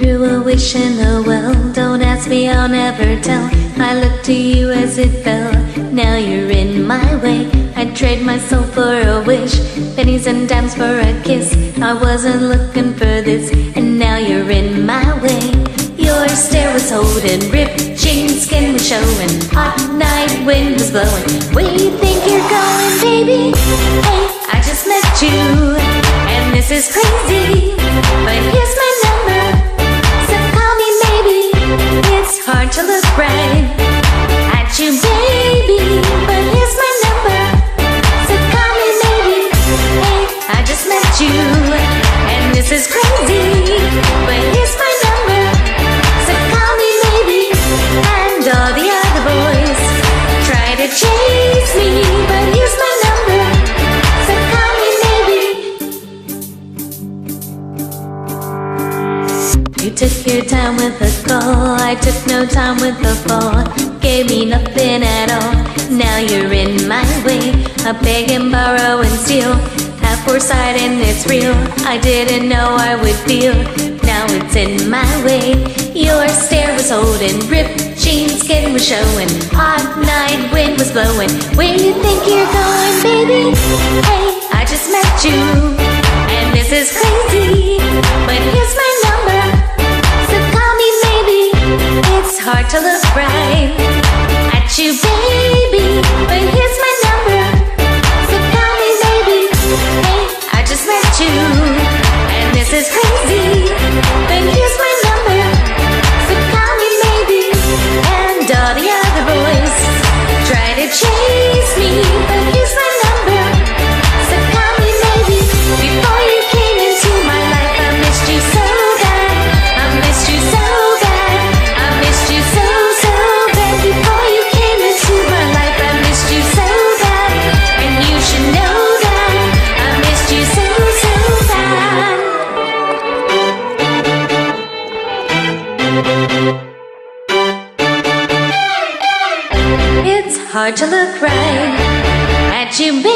threw a wish in the well. Don't ask me, I'll never tell. I looked to you as it fell. Now you're in my way. I'd trade my soul for a wish, pennies and dimes for a kiss. I wasn't looking for this, and now you're in my way. Your stare was holding, ripped jeans, skin was showing. Hot night wind was blowing. Where you think you're going, baby? Hey, I just met you, and this is crazy, but here's my number, so call me maybe. It's hard to look right at you, baby, but here's my number, so call me maybe. Hey, I just met you, and this is crazy, but here's my number, so call me maybe. And all the other boys try to chase me, but here's my number, so call me maybe. You took your time with the call, I took no time with the fall. Gave me nothing at all, now you're in my way. I beg and borrow and steal, have foresight and it's real. I didn't know I would feel, now it's in my way. Your stare was holding, ripped jeans, skin was showing. Hot night wind was blowing. Where you think you're going, baby? Hey, I just met you, and this is crazy, but here's my number, so call me maybe. It's hard to look right at you, baby, but here's my number, so call me maybe. Hey, I just met you, and this is crazy, but here's my number, so call me maybe. And all the other boys try to chase me, but here's my number, so call me maybe. Before you came into my life, I missed you so bad, I missed you so bad, I missed you so, so bad. Before you came into my life, I missed you so bad, and you should know that I missed you so, so bad. It's hard to look right at you, baby.